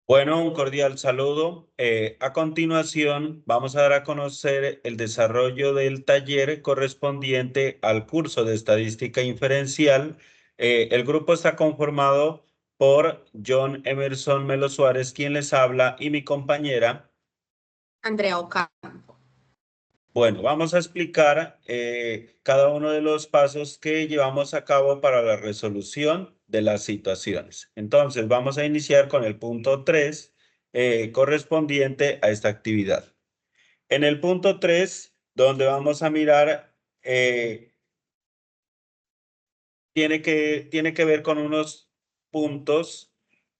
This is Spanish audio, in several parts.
Bueno, un cordial saludo. A continuación, vamos a dar a conocer el desarrollo del taller correspondiente al curso de estadística inferencial. El grupo está conformado por John Emerson Melo Suárez, quien les habla, y mi compañera. Andrea Oca. Bueno, vamos a explicar cada uno de los pasos que llevamos a cabo para la resolución de las situaciones. Entonces, vamos a iniciar con el punto 3 correspondiente a esta actividad. En el punto 3, donde vamos a mirar, tiene que ver con unos puntos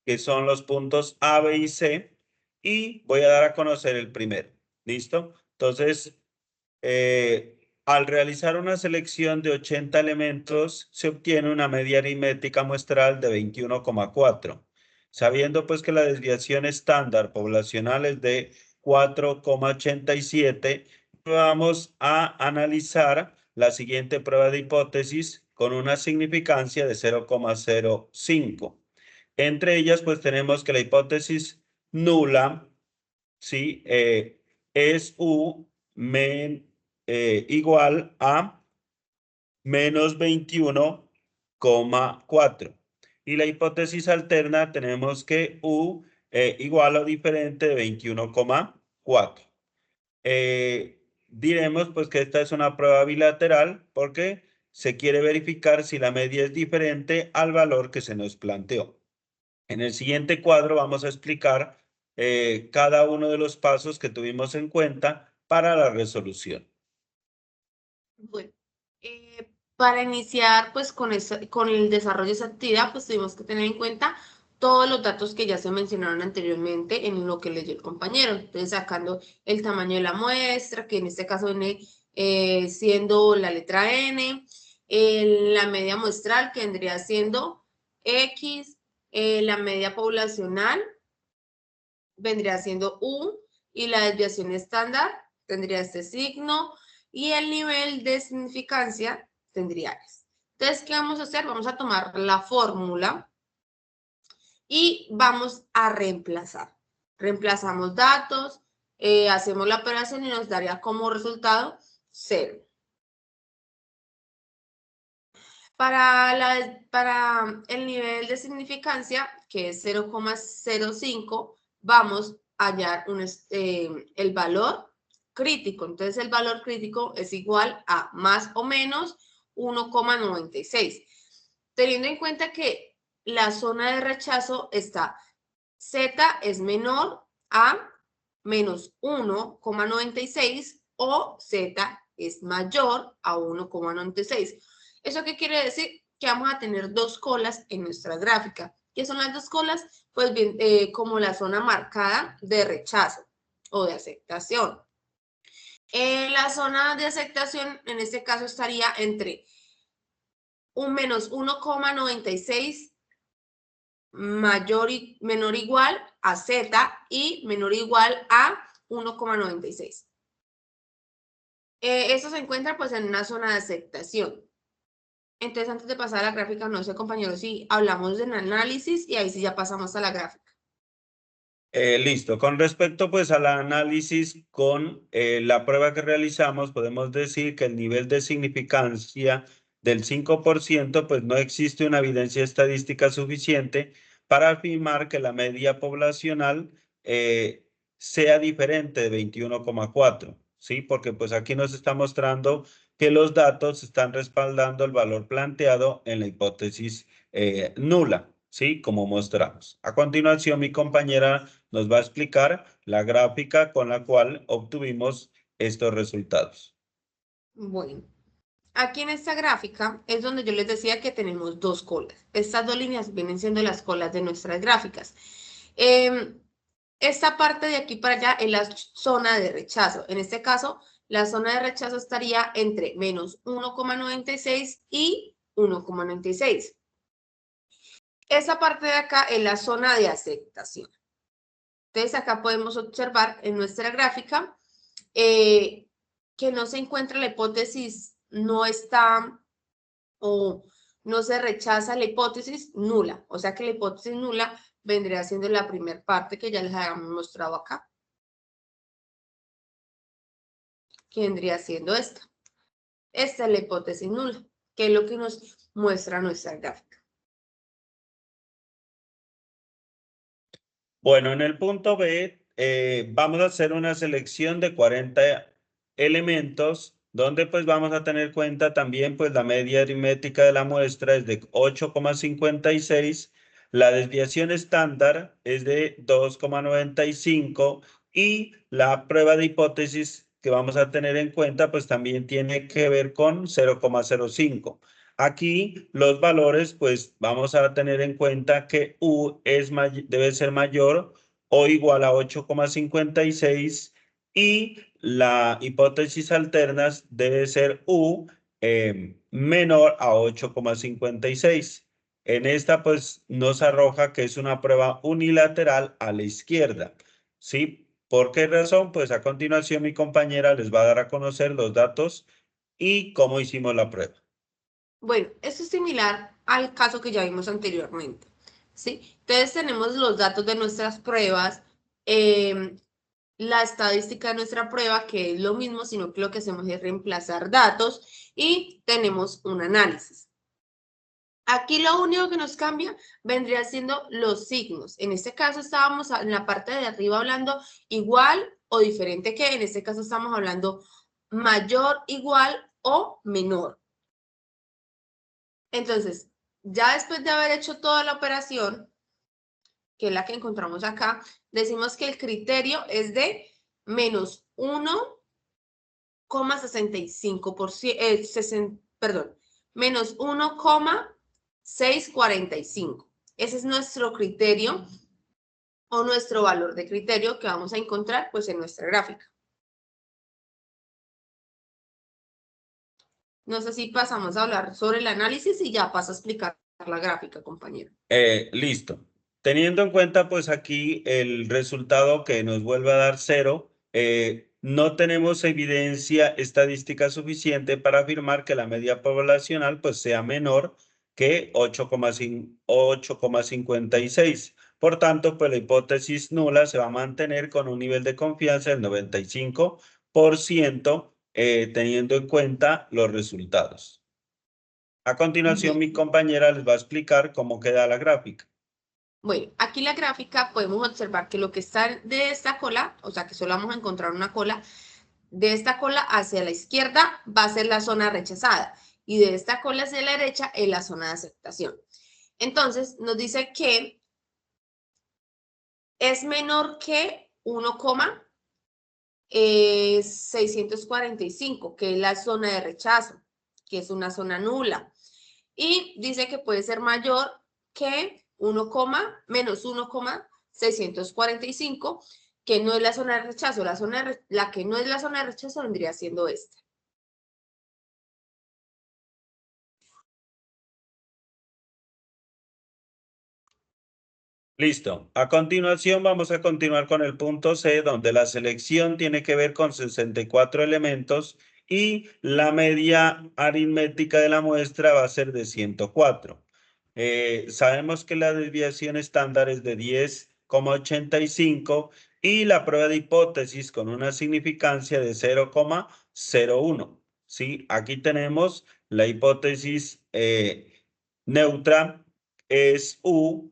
que son los puntos A, B y C, y voy a dar a conocer el primero. ¿Listo? Entonces, al realizar una selección de 80 elementos, se obtiene una media aritmética muestral de 21,4, sabiendo pues que la desviación estándar poblacional es de 4,87. Vamos a analizar la siguiente prueba de hipótesis con una significancia de 0,05. Entre ellas, pues tenemos que la hipótesis nula, ¿sí? Es U igual a menos 21,4. Y la hipótesis alterna tenemos que U igual o diferente de 21,4. Diremos pues que esta es una prueba bilateral porque se quiere verificar si la media es diferente al valor que se nos planteó. En el siguiente cuadro vamos a explicar cada uno de los pasos que tuvimos en cuenta para la resolución. Bueno, para iniciar pues con el desarrollo de esa actividad, pues tuvimos que tener en cuenta todos los datos que ya se mencionaron anteriormente en lo que leyó el compañero. Entonces, sacando el tamaño de la muestra, que en este caso viene siendo la letra N, la media muestral, que vendría siendo X, la media poblacional vendría siendo U, y la desviación estándar tendría este signo, y el nivel de significancia tendría este. Entonces, ¿qué vamos a hacer? Vamos a tomar la fórmula y vamos a reemplazar. Reemplazamos datos, hacemos la operación y nos daría como resultado 0. Para el nivel de significancia, que es 0,05, vamos a hallar el valor crítico. Entonces, el valor crítico es igual a más o menos 1,96. Teniendo en cuenta que la zona de rechazo está Z es menor a menos 1,96 o Z es mayor a 1,96. ¿Eso qué quiere decir? Que vamos a tener dos colas en nuestra gráfica. ¿Qué son las dos colas? Pues bien, como la zona marcada de rechazo o de aceptación. La zona de aceptación en este caso estaría entre un menos 1,96 menor o igual a Z y menor o igual a 1,96. Esto se encuentra pues en una zona de aceptación. Entonces, antes de pasar a la gráfica, no sé, compañeros, si hablamos del análisis y ahí sí ya pasamos a la gráfica. Listo. Con respecto pues al análisis con la prueba que realizamos, podemos decir que el nivel de significancia del 5%, pues no existe una evidencia estadística suficiente para afirmar que la media poblacional sea diferente de 21,4, ¿sí? Porque pues aquí nos está mostrando que los datos están respaldando el valor planteado en la hipótesis nula, ¿sí? Como mostramos. A continuación, mi compañera nos va a explicar la gráfica con la cual obtuvimos estos resultados. Bueno, aquí en esta gráfica es donde yo les decía que tenemos dos colas. Estas dos líneas vienen siendo las colas de nuestras gráficas. Esta parte de aquí para allá es la zona de rechazo. En este caso, la zona de rechazo estaría entre menos 1,96 y 1,96. Esa parte de acá es la zona de aceptación. Entonces, acá podemos observar en nuestra gráfica que no se encuentra la hipótesis, no está o no se rechaza la hipótesis nula. O sea que la hipótesis nula vendría siendo la primera parte que ya les habíamos mostrado acá. Que vendría siendo esta. Esta es la hipótesis nula, que es lo que nos muestra nuestra gráfica. Bueno, en el punto B vamos a hacer una selección de 40 elementos donde pues vamos a tener cuenta también pues la media aritmética de la muestra es de 8,56, la desviación estándar es de 2,95 y la prueba de hipótesis que vamos a tener en cuenta pues también tiene que ver con 0,05. Aquí los valores, pues vamos a tener en cuenta que U debe ser mayor o igual a 8,56 y la hipótesis alternas debe ser U menor a 8,56. En esta, pues nos arroja que es una prueba unilateral a la izquierda. ¿Sí? ¿Por qué razón? Pues a continuación mi compañera les va a dar a conocer los datos y cómo hicimos la prueba. Bueno, esto es similar al caso que ya vimos anteriormente, ¿sí? Entonces tenemos los datos de nuestras pruebas, la estadística de nuestra prueba, que es lo mismo, sino que lo que hacemos es reemplazar datos y tenemos un análisis. Aquí lo único que nos cambia vendría siendo los signos. En este caso estábamos en la parte de arriba hablando igual o diferente que, en este caso estamos hablando mayor, igual o menor. Entonces, ya después de haber hecho toda la operación, que es la que encontramos acá, decimos que el criterio es de menos 1,65%, perdón, menos 1,645. Ese es nuestro criterio o nuestro valor de criterio que vamos a encontrar pues en nuestra gráfica. No sé si pasamos a hablar sobre el análisis y ya paso a explicar la gráfica, compañero. Listo. Teniendo en cuenta, pues aquí el resultado que nos vuelve a dar 0, no tenemos evidencia estadística suficiente para afirmar que la media poblacional pues sea menor que 8,56. Por tanto, pues la hipótesis nula se va a mantener con un nivel de confianza del 95%, teniendo en cuenta los resultados. A continuación, mi compañera les va a explicar cómo queda la gráfica. Bueno, aquí la gráfica podemos observar que lo que está de esta cola, o sea que solo vamos a encontrar una cola, de esta cola hacia la izquierda va a ser la zona rechazada y de esta cola hacia la derecha es la zona de aceptación. Entonces nos dice que es menor que 1,645, que es la zona de rechazo, que es una zona nula. Y dice que puede ser mayor que menos 1,645, que no es la zona de rechazo. La que no es la zona de rechazo vendría siendo esta. Listo. A continuación vamos a continuar con el punto C, donde la selección tiene que ver con 64 elementos y la media aritmética de la muestra va a ser de 104. Sabemos que la desviación estándar es de 10,85 y la prueba de hipótesis con una significancia de 0,01. ¿Sí? Aquí tenemos la hipótesis neutra es U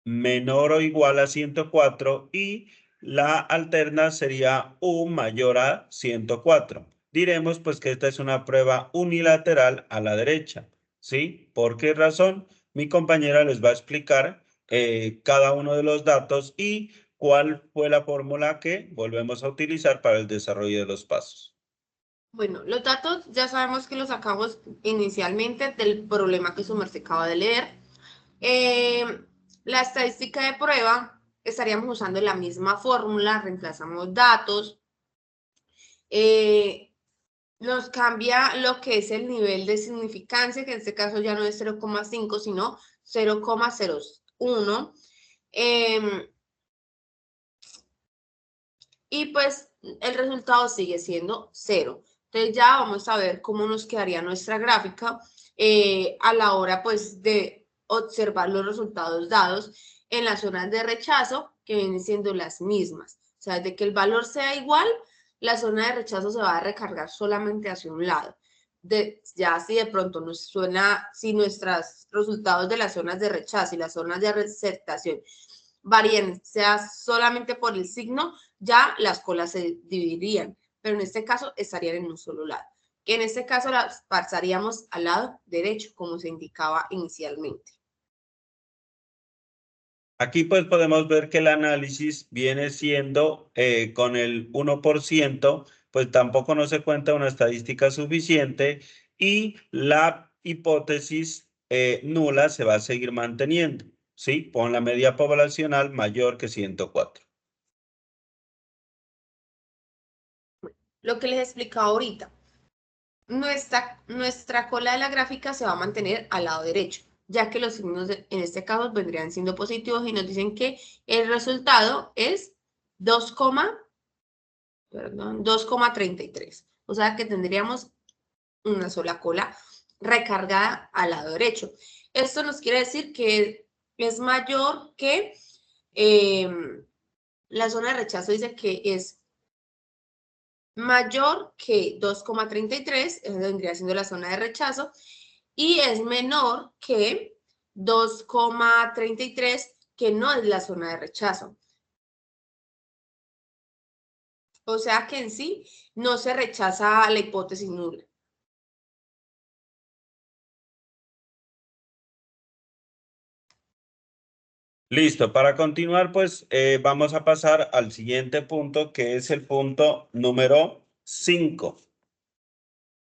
menor o igual a 104 y la alterna sería U mayor a 104. Diremos pues que esta es una prueba unilateral a la derecha, ¿sí? ¿Por qué razón? Mi compañera les va a explicar cada uno de los datos y cuál fue la fórmula que volvemos a utilizar para el desarrollo de los pasos. Bueno, los datos ya sabemos que los sacamos inicialmente del problema que su merced acaba de leer. La estadística de prueba, estaríamos usando la misma fórmula, reemplazamos datos. Nos cambia lo que es el nivel de significancia, que en este caso ya no es 0,5, sino 0,01. Y pues el resultado sigue siendo 0. Entonces ya vamos a ver cómo nos quedaría nuestra gráfica a la hora pues de observar los resultados dados. en las zonas de rechazo, que vienen siendo las mismas. O sea, de que el valor sea igual, la zona de rechazo se va a recargar solamente hacia un lado. Ya si de pronto nos suena, si nuestros resultados de las zonas de rechazo y las zonas de aceptación varían, sea solamente por el signo, ya las colas se dividirían, pero en este caso estarían en un solo lado, que en este caso las pasaríamos al lado derecho, como se indicaba inicialmente. Aquí pues podemos ver que el análisis viene siendo con el 1%, pues tampoco no se cuenta una estadística suficiente y la hipótesis nula se va a seguir manteniendo, ¿sí? Con la media poblacional mayor que 104. Lo que les explicaba ahorita, nuestra cola de la gráfica se va a mantener al lado derecho, ya que los signos en este caso vendrían siendo positivos y nos dicen que el resultado es 2,33. O sea que tendríamos una sola cola recargada al lado derecho. Esto nos quiere decir que es mayor que la zona de rechazo, dice que es mayor que 2,33, eso vendría siendo la zona de rechazo, y es menor que 2,33, que no es la zona de rechazo. O sea que en sí no se rechaza la hipótesis nula. Listo, para continuar, pues vamos a pasar al siguiente punto, que es el punto número 5,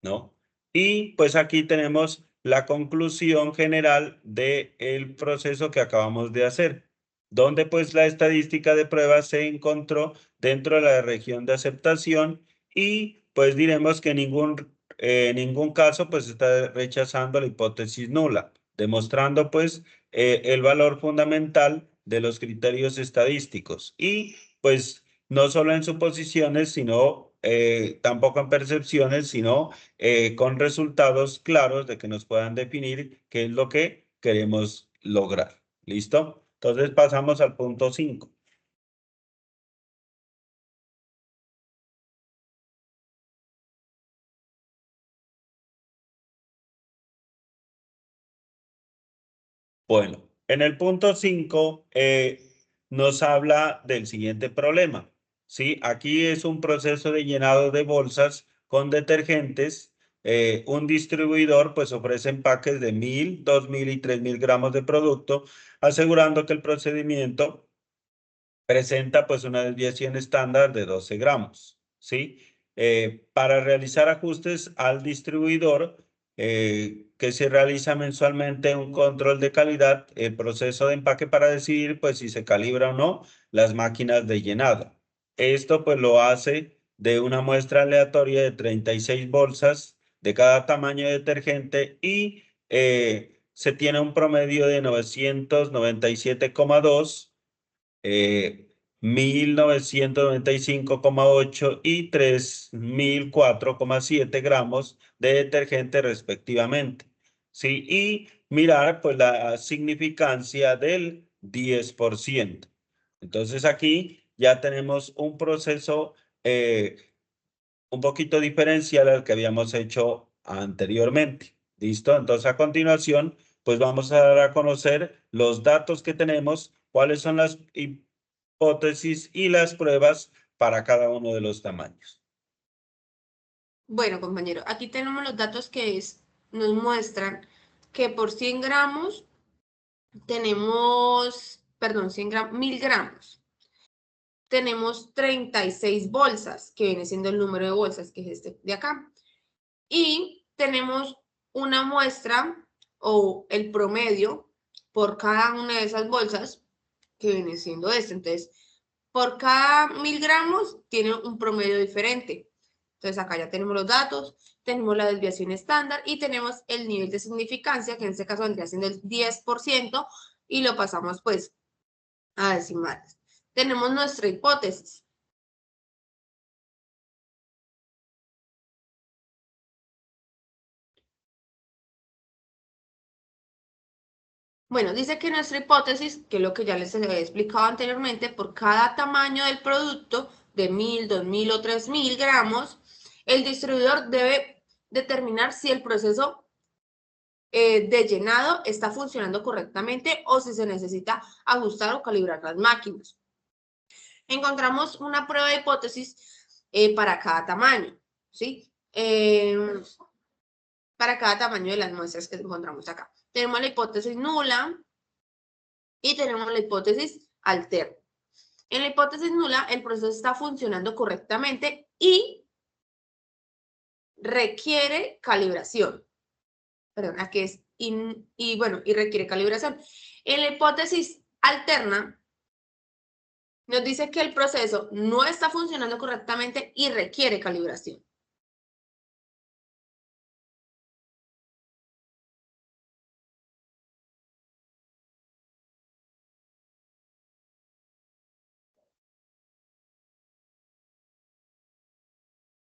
¿no? Y pues aquí tenemos la conclusión general del proceso que acabamos de hacer, donde pues la estadística de pruebas se encontró dentro de la región de aceptación y pues diremos que ningún caso pues está rechazando la hipótesis nula, demostrando pues el valor fundamental de los criterios estadísticos y pues no solo en suposiciones, sino tampoco en percepciones, sino con resultados claros de que nos puedan definir qué es lo que queremos lograr. ¿Listo? Entonces pasamos al punto 5. Bueno, en el punto 5 nos habla del siguiente problema. ¿Sí? Aquí es un proceso de llenado de bolsas con detergentes. Un distribuidor pues ofrece empaques de 1000, 2000 y 3000 gramos de producto, asegurando que el procedimiento presenta pues una desviación estándar de 12 gramos, ¿sí? Para realizar ajustes al distribuidor que se realiza mensualmente un control de calidad, el proceso de empaque para decidir pues si se calibra o no las máquinas de llenado. Esto pues lo hace de una muestra aleatoria de 36 bolsas de cada tamaño de detergente y se tiene un promedio de 997,2 1995,8 y 3004,7 gramos de detergente respectivamente. ¿Sí? Y mirar pues la significancia del 10%. Entonces aquí ya tenemos un proceso un poquito diferencial al que habíamos hecho anteriormente. ¿Listo? Entonces a continuación pues vamos a dar a conocer los datos que tenemos, cuáles son las hipótesis y las pruebas para cada uno de los tamaños. Bueno, compañero, aquí tenemos los datos que nos muestran que por 100 gramos tenemos, perdón, 100 gramos, 1000 gramos. Tenemos 36 bolsas, que viene siendo el número de bolsas, que es este de acá. Y tenemos una muestra o el promedio por cada una de esas bolsas, que viene siendo este. Entonces, por cada 1000 gramos tiene un promedio diferente. Entonces, acá ya tenemos los datos, tenemos la desviación estándar y tenemos el nivel de significancia, que en este caso vendría siendo el 10%, y lo pasamos pues a decimales. Tenemos nuestra hipótesis. Bueno, dice que nuestra hipótesis, que es lo que ya les he explicado anteriormente, por cada tamaño del producto de 1000, 2000 o 3000 gramos, el distribuidor debe determinar si el proceso de llenado está funcionando correctamente o si se necesita ajustar o calibrar las máquinas. Encontramos una prueba de hipótesis para cada tamaño, ¿sí? Para cada tamaño de las muestras que encontramos acá. Tenemos la hipótesis nula y tenemos la hipótesis alterna. En la hipótesis nula, el proceso está funcionando correctamente y requiere calibración. Perdón, aquí es y requiere calibración. En la hipótesis alterna, nos dice que el proceso no está funcionando correctamente y requiere calibración.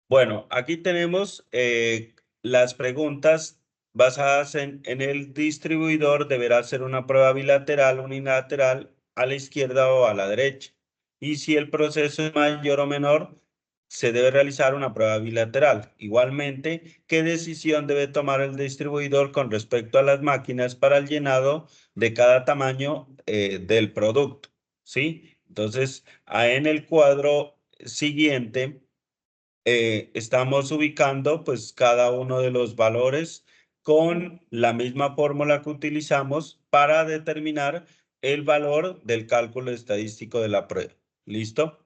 Bueno, aquí tenemos las preguntas basadas en el distribuidor. Deberá ser una prueba bilateral, unilateral, a la izquierda o a la derecha. Y si el proceso es mayor o menor, se debe realizar una prueba bilateral. Igualmente, ¿qué decisión debe tomar el distribuidor con respecto a las máquinas para el llenado de cada tamaño del producto? ¿Sí? Entonces, en el cuadro siguiente estamos ubicando pues cada uno de los valores con la misma fórmula que utilizamos para determinar el valor del cálculo estadístico de la prueba. ¿Listo?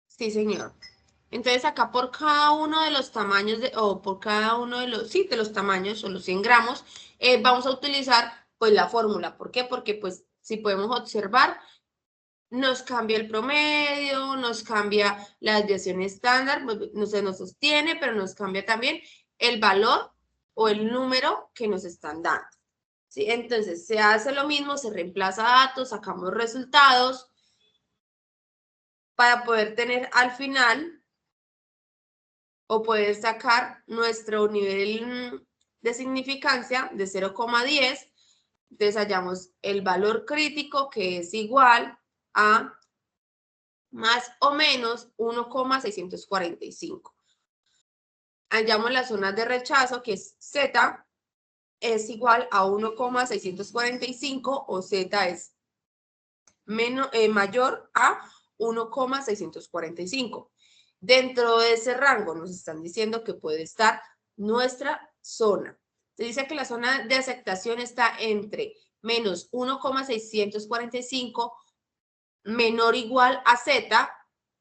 Sí, señor. Entonces acá por cada uno de los tamaños o por cada uno de los, sí, de los tamaños o los 100 gramos, vamos a utilizar pues la fórmula. ¿Por qué? Porque pues si podemos observar, nos cambia el promedio, nos cambia la desviación estándar, no se nos sostiene, pero nos cambia también el valor o el número que nos están dando. ¿Sí? Entonces se hace lo mismo, se reemplaza datos, sacamos resultados para poder tener al final o poder sacar nuestro nivel de significancia de 0,10. Entonces hallamos el valor crítico que es igual a más o menos 1,645. Hallamos la zona de rechazo, que es Z, es igual a 1,645 o Z es mayor a 1,645. Dentro de ese rango nos están diciendo que puede estar nuestra zona. Se dice que la zona de aceptación está entre menos 1,645 menor o igual a Z,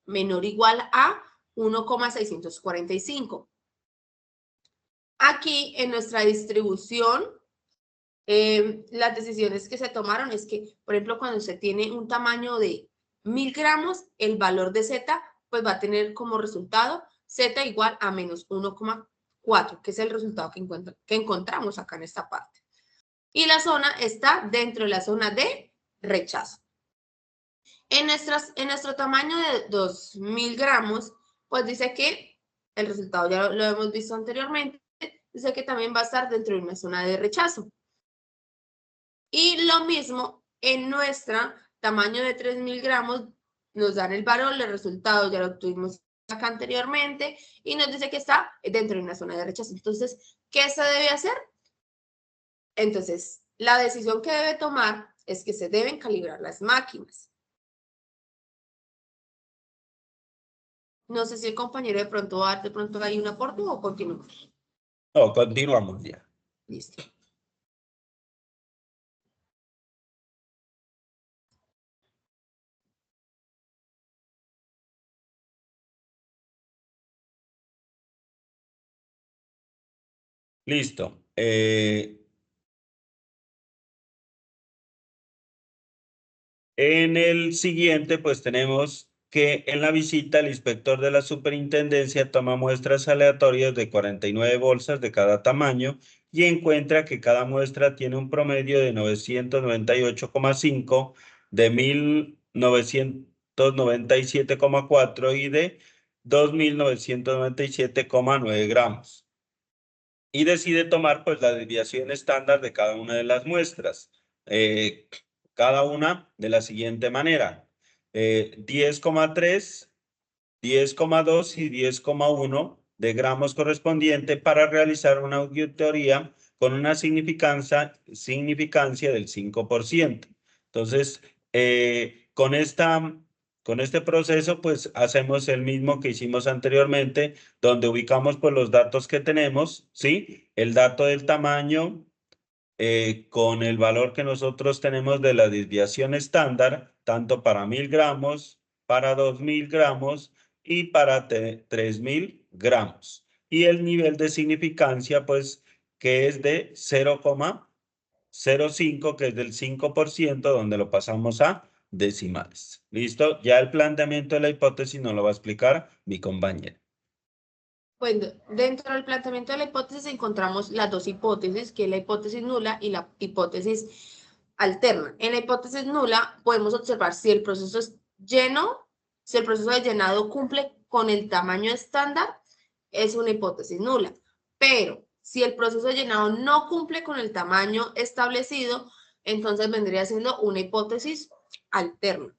menor o igual a 1,645. Aquí en nuestra distribución, las decisiones que se tomaron es que, por ejemplo, cuando se tiene un tamaño de 1000 gramos, el valor de Z pues va a tener como resultado Z igual a menos 1,4, que es el resultado que encontramos acá en esta parte. Y la zona está dentro de la zona de rechazo. En nuestro tamaño de 2000 gramos, pues dice que el resultado ya lo hemos visto anteriormente, dice que también va a estar dentro de una zona de rechazo. Y lo mismo en nuestro tamaño de 3000 gramos, nos dan el valor, el resultado ya lo tuvimos acá anteriormente y nos dice que está dentro de una zona de rechazo. Entonces, ¿qué se debe hacer? Entonces, la decisión que debe tomar es que se deben calibrar las máquinas. No sé si el compañero de pronto va a dar de pronto hay un aporte o continuamos. No, continuamos ya. Listo. Listo. En el siguiente, pues tenemos que en la visita el inspector de la superintendencia toma muestras aleatorias de 49 bolsas de cada tamaño y encuentra que cada muestra tiene un promedio de 998,5, de 1997,4 y de 2997,9 gramos. y decide tomar pues la desviación estándar de cada una de las muestras. Cada una de la siguiente manera. 10,3, 10,2 y 10,1 de gramos correspondiente para realizar una auditoría con una significancia del 5%. Entonces, con este proceso, pues hacemos el mismo que hicimos anteriormente, donde ubicamos pues los datos que tenemos, ¿sí? El dato del tamaño con el valor que nosotros tenemos de la desviación estándar, tanto para 1000 gramos, para 2000 gramos y para 3000 gramos. Y el nivel de significancia, pues, que es de 0,05, que es del 5%, donde lo pasamos a decimales. ¿Listo? Ya el planteamiento de la hipótesis nos lo va a explicar mi compañero. Bueno, dentro del planteamiento de la hipótesis encontramos las dos hipótesis, que es la hipótesis nula y la hipótesis alterna. En la hipótesis nula podemos observar si el proceso es lleno, si el proceso de llenado cumple con el tamaño estándar, es una hipótesis nula. Pero si el proceso de llenado no cumple con el tamaño establecido, entonces vendría siendo una hipótesis alterna.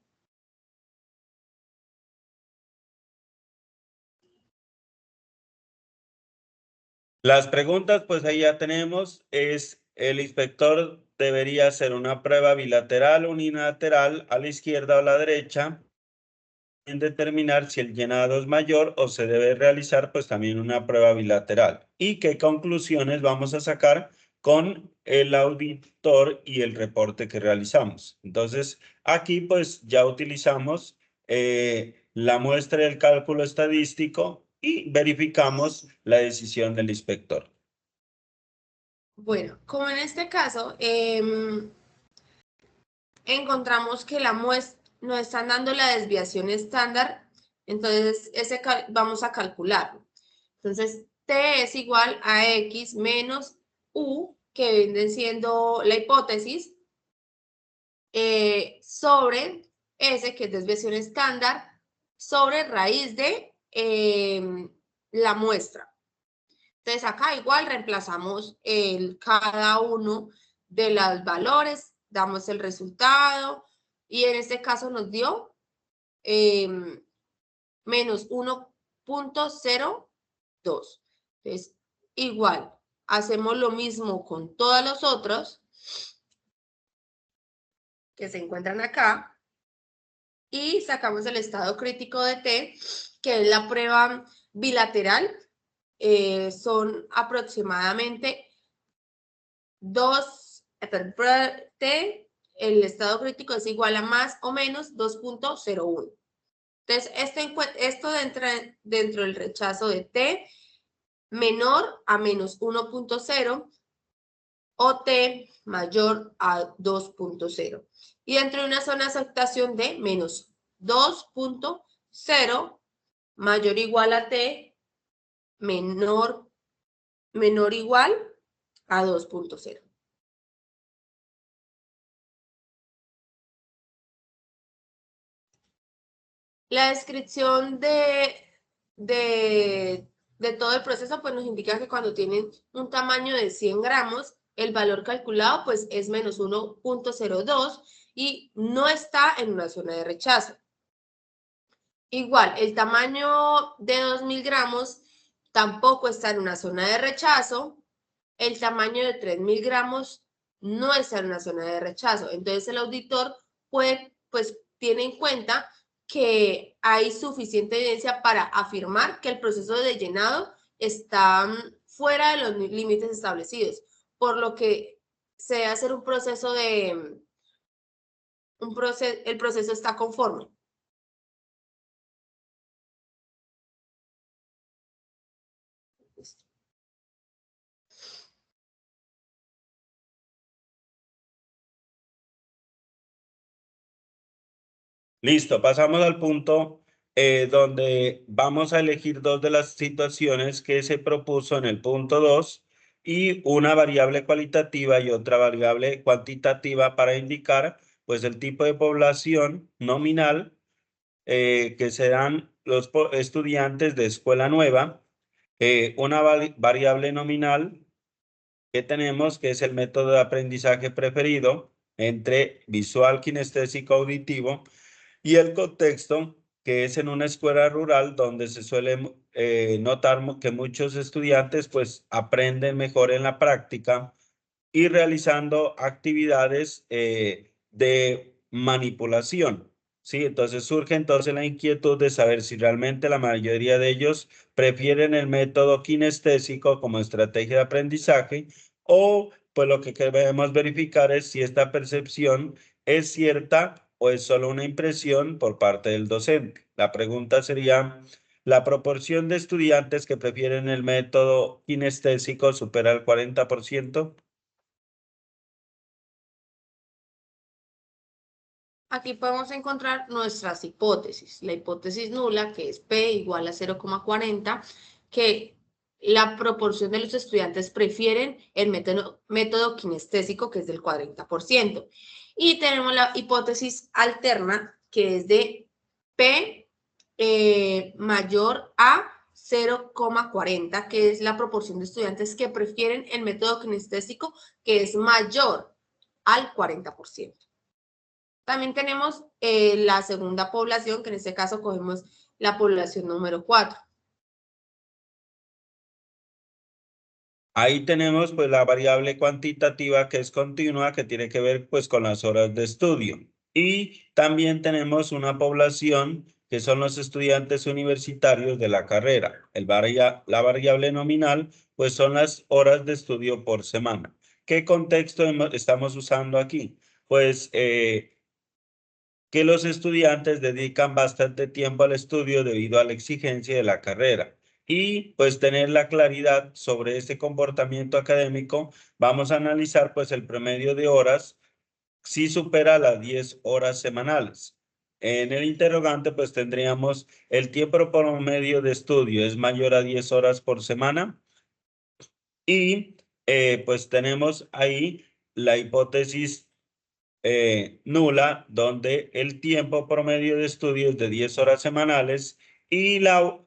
Las preguntas, pues ahí ya tenemos, el inspector debería hacer una prueba bilateral o unilateral a la izquierda o a la derecha, en determinar si el llenado es mayor o se debe realizar pues también una prueba bilateral. Y qué conclusiones vamos a sacar con el auditor y el reporte que realizamos. Entonces, aquí pues ya utilizamos la muestra del cálculo estadístico y verificamos la decisión del inspector. Bueno, como en este caso, encontramos que la muestra nos están dando la desviación estándar, entonces vamos a calcularlo. Entonces, T es igual a X menos U, que viene siendo la hipótesis, sobre S, que es desviación estándar, sobre raíz de la muestra. Entonces, acá igual reemplazamos cada uno de los valores, damos el resultado y en este caso nos dio menos 1.02. Entonces, igual, hacemos lo mismo con todos los otros que se encuentran acá y sacamos el estado crítico de T, que es la prueba bilateral. Son aproximadamente 2, T, el estado crítico es igual a más o menos 2.01. Entonces, esto dentro del rechazo de T menor a menos 1.0 o T mayor a 2.0. Y dentro de una zona de aceptación de menos 2.0 mayor o igual a T menor o igual a 2.0. La descripción de todo el proceso pues nos indica que cuando tienen un tamaño de 100 gramos, el valor calculado pues es menos 1.02 y no está en una zona de rechazo. Igual, el tamaño de 2000 gramos tampoco está en una zona de rechazo. El tamaño de 3000 gramos no está en una zona de rechazo. Entonces el auditor tiene en cuenta que hay suficiente evidencia para afirmar que el proceso de llenado está fuera de los límites establecidos, por lo que se debe hacer un proceso el proceso está conforme. Listo, pasamos al punto donde vamos a elegir dos de las situaciones que se propuso en el punto 2 y una variable cualitativa y otra variable cuantitativa para indicar pues el tipo de población nominal que serán los estudiantes de escuela nueva una variable nominal que tenemos, que es el método de aprendizaje preferido entre visual, kinestésico, auditivo, y el contexto, que es en una escuela rural donde se suele notar que muchos estudiantes pues aprenden mejor en la práctica y realizando actividades de manipulación. ¿Sí? Entonces surge entonces la inquietud de saber si realmente la mayoría de ellos prefieren el método kinestésico como estrategia de aprendizaje o pues lo que queremos verificar es si esta percepción es cierta o es solo una impresión por parte del docente. La pregunta sería, ¿la proporción de estudiantes que prefieren el método kinestésico supera el 40%? Aquí podemos encontrar nuestras hipótesis. La hipótesis nula, que es P igual a 0,40, que la proporción de los estudiantes prefieren el método kinestésico, que es del 40%. Y tenemos la hipótesis alterna, que es de P mayor a 0,40, que es la proporción de estudiantes que prefieren el método kinestésico, que es mayor al 40%. También tenemos la segunda población, que en este caso cogemos la población número 4. Ahí tenemos pues la variable cuantitativa que es continua, que tiene que ver pues con las horas de estudio. Y también tenemos una población que son los estudiantes universitarios de la carrera. La variable nominal pues son las horas de estudio por semana. ¿Qué contexto estamos usando aquí? Pues que los estudiantes dedican bastante tiempo al estudio debido a la exigencia de la carrera. Y pues tener la claridad sobre este comportamiento académico, vamos a analizar pues el promedio de horas si supera las 10 horas semanales. En el interrogante pues tendríamos el tiempo promedio de estudio es mayor a 10 horas por semana y pues tenemos ahí la hipótesis nula, donde el tiempo promedio de estudio es de 10 horas semanales y la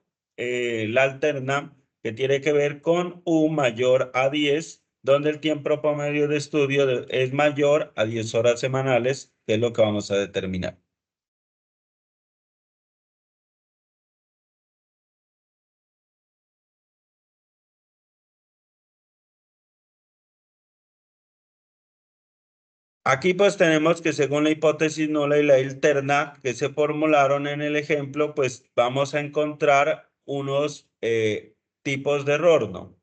alterna que tiene que ver con U mayor a 10, donde el tiempo promedio de estudio es mayor a 10 horas semanales, que es lo que vamos a determinar. Aquí pues tenemos que según la hipótesis nula y la alterna que se formularon en el ejemplo, pues vamos a encontrar unos tipos de error, ¿no?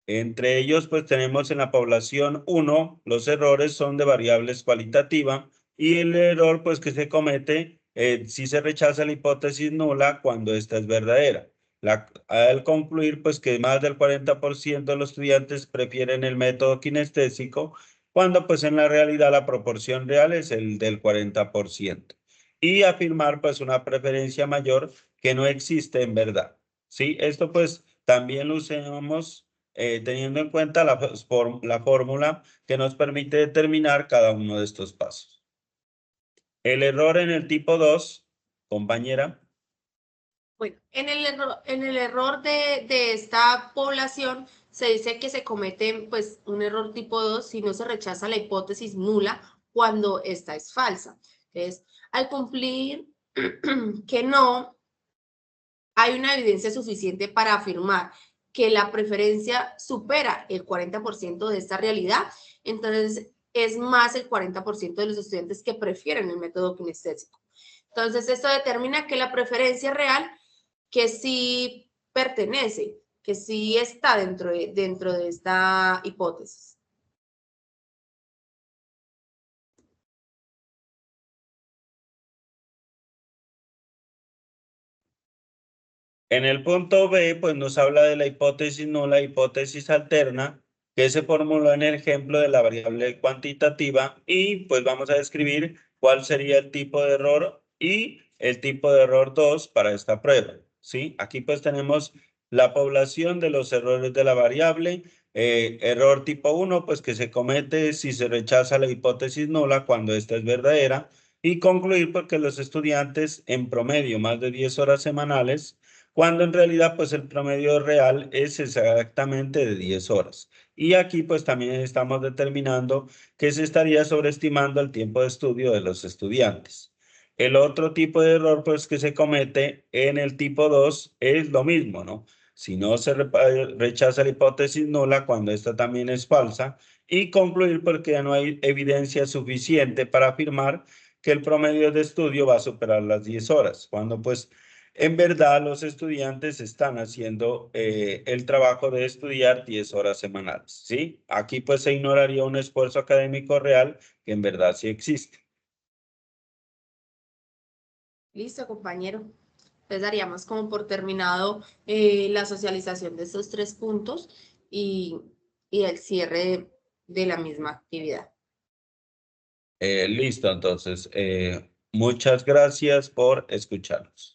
Entre ellos, pues tenemos en la población 1, los errores son de variables cualitativas y el error pues que se comete si se rechaza la hipótesis nula cuando esta es verdadera. Al concluir pues que más del 40% de los estudiantes prefieren el método kinestésico, cuando pues en la realidad la proporción real es el del 40%. Y afirmar pues una preferencia mayor que no existe en verdad. ¿Sí? Esto pues también lo usamos teniendo en cuenta la fórmula que nos permite determinar cada uno de estos pasos. El error en el tipo 2, compañera. Bueno, en el error de esta población se dice que se comete pues un error tipo 2 si no se rechaza la hipótesis nula cuando esta es falsa. Entonces, al cumplir que no hay una evidencia suficiente para afirmar que la preferencia supera el 40% de esta realidad, entonces es más el 40% de los estudiantes que prefieren el método kinestésico. Entonces, esto determina que la preferencia real, que sí pertenece, que sí está dentro de esta hipótesis. En el punto B, pues nos habla de la hipótesis nula, hipótesis alterna, que se formuló en el ejemplo de la variable cuantitativa y pues vamos a describir cuál sería el tipo de error y el tipo de error 2 para esta prueba. ¿Sí? Aquí pues tenemos la población de los errores de la variable. Error tipo 1, pues que se comete si se rechaza la hipótesis nula cuando esta es verdadera y concluir porque los estudiantes en promedio más de 10 horas semanales cuando en realidad pues el promedio real es exactamente de 10 horas. Y aquí pues también estamos determinando que se estaría sobreestimando el tiempo de estudio de los estudiantes. El otro tipo de error pues que se comete en el tipo 2 es lo mismo, ¿no? Si no se rechaza la hipótesis nula cuando esta también es falsa y concluir porque ya no hay evidencia suficiente para afirmar que el promedio de estudio va a superar las 10 horas, cuando pues en verdad los estudiantes están haciendo el trabajo de estudiar 10 horas semanales, ¿sí? Aquí pues se ignoraría un esfuerzo académico real que en verdad sí existe. Listo, compañero. Entonces daríamos como por terminado la socialización de estos 3 puntos y, y el cierre de la misma actividad. Listo, entonces, muchas gracias por escucharnos.